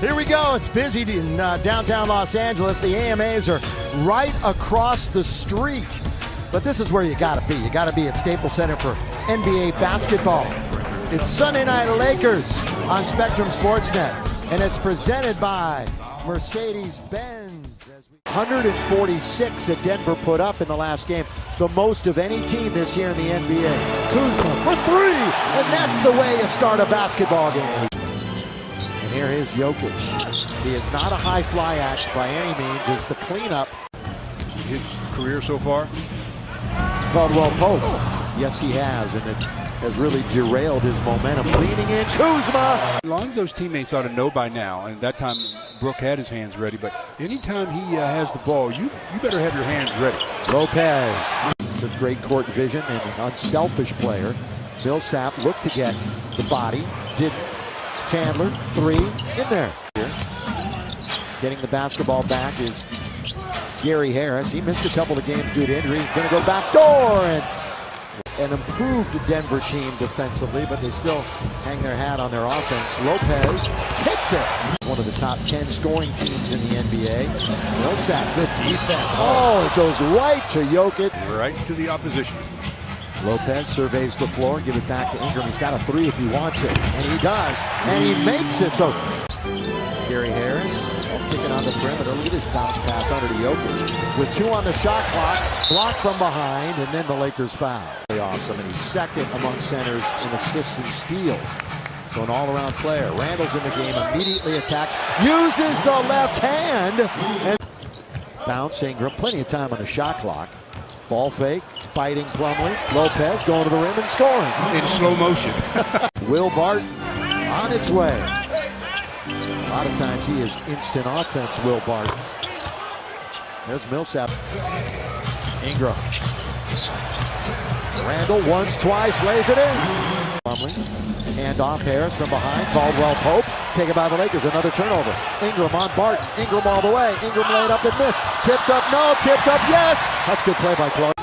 Here we go. It's busy in downtown Los Angeles. The AMAs are right across the street. But this is where you got to be. You got to be at Staples Center for NBA basketball. It's Sunday Night Lakers on Spectrum Sportsnet. And it's presented by Mercedes-Benz. 146 that Denver put up in the last game. The most of any team this year in the NBA. Kuzma for three. And that's the way you start a basketball game. And here is Jokic. He is not a high fly act by any means. It's the cleanup. His career so far? Caldwell Pope. Yes, he has. And it has really derailed his momentum. Leaning in, Kuzma. As long as those teammates ought to know by now, and that time Brook had his hands ready, but anytime he has the ball, you better have your hands ready. Lopez. It's a great court vision and an unselfish player. Millsap looked to get the body, didn't. Chandler, three, in there. Getting the basketball back is Gary Harris. He missed a couple of games due to injury. He's going to go back door, and an improved Denver team defensively, but they still hang their hat on their offense. Lopez hits it. One of the top 10 scoring teams in the NBA. Millsap, good defense. Oh, it goes right to Jokic. Right to the opposition. Lopez surveys the floor, give it back to Ingram. He's got a three if he wants it, and he does, and he makes it. So Gary Harris kicking on the perimeter. Look at this bounce pass under to Jokic. With two on the shot clock, blocked from behind, and then the Lakers foul. Really awesome, and he's second among centers in assists and steals. So an all-around player. Randall's in the game, immediately attacks, uses the left hand, and bounce Ingram. Plenty of time on the shot clock. Ball fake, biting Plumlee. Lopez going to the rim and scoring. In slow motion. Will Barton on its way. A lot of times he is instant offense, Will Barton. There's Millsap. Ingram. Randall once, twice, lays it in. Plumlee. Hand off Harris from behind. Caldwell Pope. Taken by the Lakers. Another turnover. Ingram on Barton. Ingram all the way. Ingram laid up and missed. Tipped up, no. Tipped up, yes. That's good play by Clark.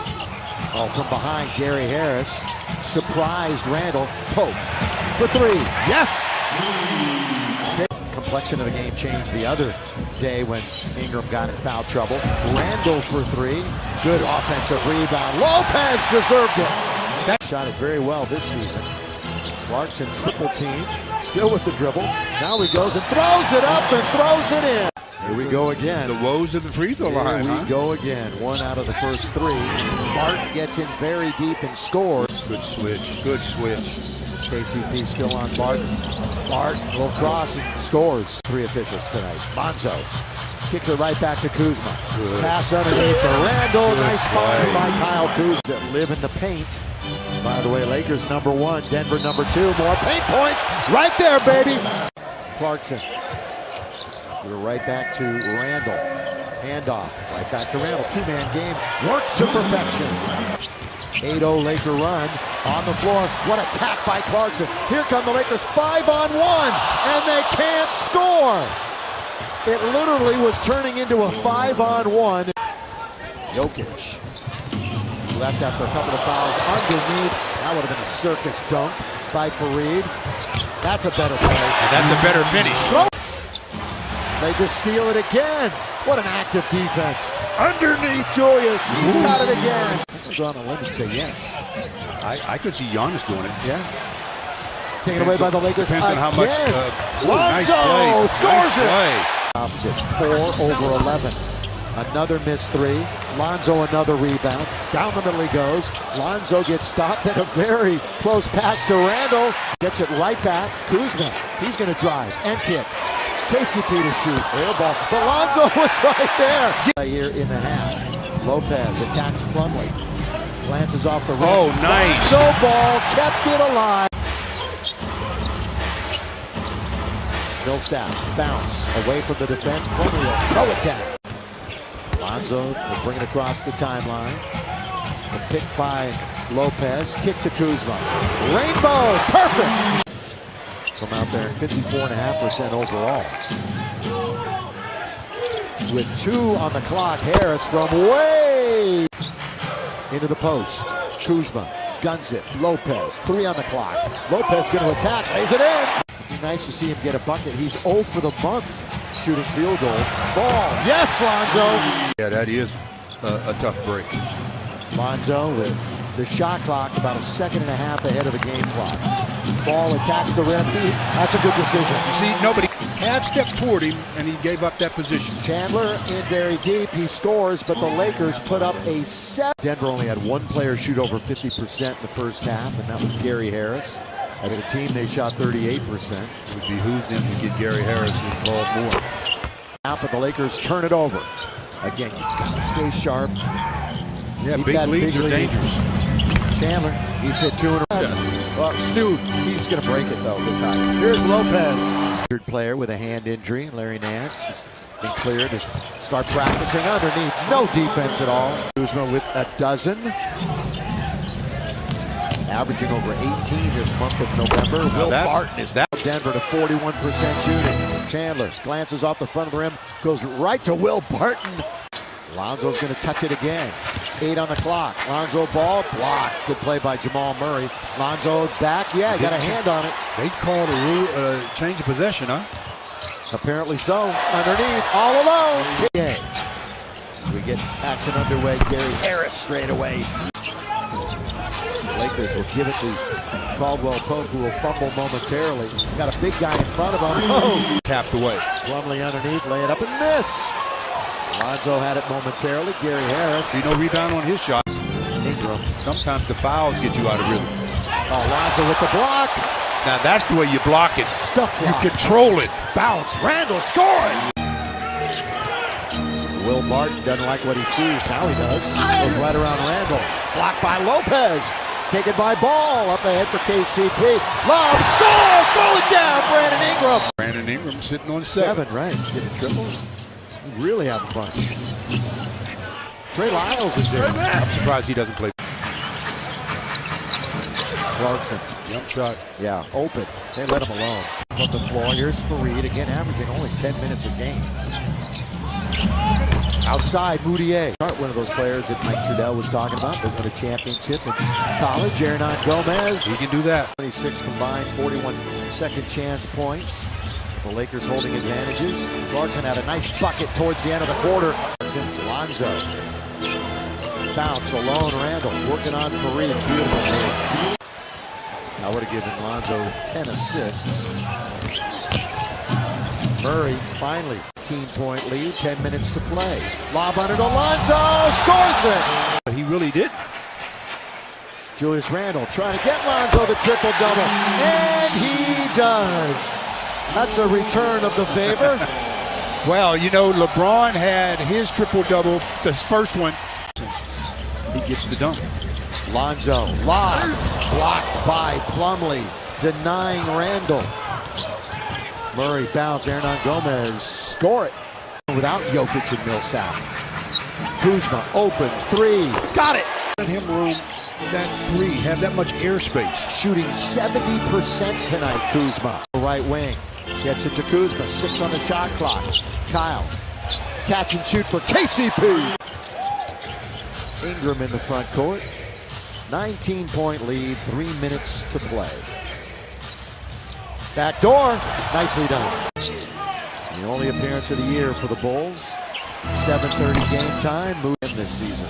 Oh, from behind, Gary Harris. Surprised Randall. Pope for three. Yes! Complexion of the game changed the other day when Ingram got in foul trouble. Randall for three. Good offensive rebound. Lopez deserved it. That shot it very well this season. Clarkson triple team, still with the dribble. Now he goes and throws it up and throws it in. Here we go again. The woes of the free throw line. Here we go again. One out of the first three. Barton gets in very deep and scores. Good switch. Good switch. KCP still on Barton. Barton will cross and scores. Three officials tonight. Bonzo kicks it right back to Kuzma. Good. Pass underneath to Randall. Good nice find by Kyle Kuzma. Live in the paint. By the way, Lakers number one, Denver number two. More paint points right there, baby. Clarkson. Give it right back to Randall. Handoff. Right back to Randall. Two-man game. Works to perfection. 8-0 Laker run on the floor. What attack by Clarkson. Here come the Lakers 5-on-1, and they can't score. It literally was turning into a 5-on-1. Jokic. Left after a couple of fouls underneath. That would have been a circus dunk by Fareed. That's a better play. And that's a better finish. They just steal it again. What an active defense. Underneath Julius. He's got it again. I'm going on a limb and say yes. I could see Giannis doing it. Yeah. Taken away by the Lakers. Depends on how much. Lonzo nice scores nice it. Opposite 4/11. Another missed three. Lonzo another rebound. Down the middle he goes. Lonzo gets stopped at a very close pass to Randall. Gets it right back. Kuzma. He's going to drive and kick. KCP to shoot. Air ball. But Lonzo was right there. Here in the half. Lopez attacks Plumlee. Glances off the rim. Oh, nice. Lonzo ball kept it alive. Millsap bounce away from the defense. Plumlee will throw it down. Lonzo will bring it across the timeline. The pick by Lopez. Kick to Kuzma. Rainbow. Perfect. From out there, 54.5% overall. With 2 on the clock, Harris from way into the post. Kuzma guns it. Lopez, 3 on the clock. Lopez going to attack, lays it in. nice to see him get a bucket. He's 0 for the month shooting field goals. Ball. Yes, Lonzo. Yeah, that is a tough break. Lonzo with the shot clock about 1.5 seconds ahead of the game clock. Ball attacks the rim. That's a good decision. You see, nobody half stepped toward him, and he gave up that position. Chandler in very deep. He scores, but the Lakers put up a 7. Denver only had one player shoot over 50% in the first half, and that was Gary Harris. As a team, they shot 38%. It would behoove them to get Gary Harris involved more. But the Lakers turn it over. Again, you gotta stay sharp. Yeah, big leads are dangerous. Chandler, he's hit 2 in a row. Yeah. Well, Stu, he's going to break it, though, good time. Here's Lopez. Third player with a hand injury, Larry Nance. Has been cleared to start practicing underneath. No defense at all. Kuzma with a dozen. Averaging over 18 this month of November. Will Barton is Denver to 41% shooting. Chandler glances off the front of the rim, goes right to Will Barton. Lonzo's going to touch it again. 8 on the clock. Lonzo ball blocked. Good play by Jamal Murray. Lonzo back. Yeah, got a hand on it. They called a change of possession, huh? Apparently so. Underneath, all alone. Okay. As we get action underway, Gary Harris straight away. The Lakers will give it to Caldwell Pope, who will fumble momentarily. Got a big guy in front of him. Oh! Tapped away. Plumlee underneath, lay it up and miss. Lonzo had it momentarily. Gary Harris. See no rebound on his shots. Ingram. Sometimes the fouls get you out of rhythm. Oh, Lonzo with the block. Now that's the way you block it. Stuff block. You control it. Bounce. Randall scoring. Will Barton doesn't like what he sees. Now he does. Goes right around Randall. Blocked by Lopez. Taken by Ball. Up ahead for KCP. Lob. Score. Throw it down. Brandon Ingram. Brandon Ingram sitting on 7. Right. Getting triple. Really have a bunch. Trey Lyles is there. I'm surprised he doesn't play. Clarkson. Jump shot. Yeah, open. They let him alone. From the floor, here's Fareed, again averaging only 10 minutes a game. Outside, Moutier. One of those players that Mike Trudell was talking about. They won a championship in college. Hernan Gomez. He can do that. 26 combined, 41 second chance points. The Lakers holding advantages. Clarkson had a nice bucket towards the end of the quarter. Lonzo. Bounce alone. Randall working on Fareed. Beautiful move. I would have given Lonzo 10 assists. Murray finally 18-point lead. 10 minutes to play. Lob under to Lonzo. Scores it. He really did. Julius Randle trying to get Lonzo the triple-double. And he does. That's a return of the favor. Well, you know, LeBron had his triple-double, the first one. He gets the dunk. Lonzo, lob, blocked by Plumlee, denying Randall. Murray bounce, Hernan Gomez, score it. Without Jokic and Millsap. Kuzma, open, 3, got it. Let him roam that 3, have that much airspace. Shooting 70% tonight, Kuzma. Right wing, gets it to Kuzma, 6 on the shot clock. Kyle, catch and shoot for KCP. Ingram in the front court. 19-point lead, 3 minutes to play. Back door, nicely done. The only appearance of the year for the Bulls. 7:30 game time, move in this season.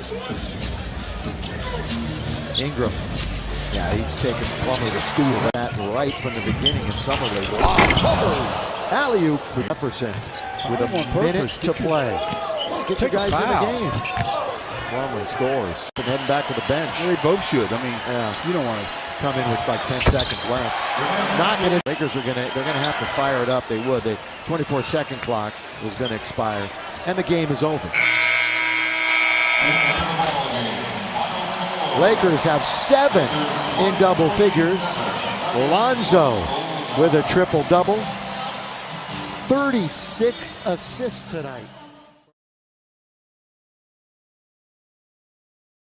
Ingram, yeah, he's taken Plumlee to school that right from the beginning in summer league. Oh, alley-oop for Jefferson with a minute to play. Get your guys in the game. Plumlee scores. And heading back to the bench. Well, they both should. I mean, you don't want to come in with like 10 seconds left. Not gonna. Lakers are they're gonna have to fire it up. They would. The 24-second clock was gonna expire, and the game is over. Lakers have 7 in double figures. Lonzo with a triple-double. 36 assists tonight.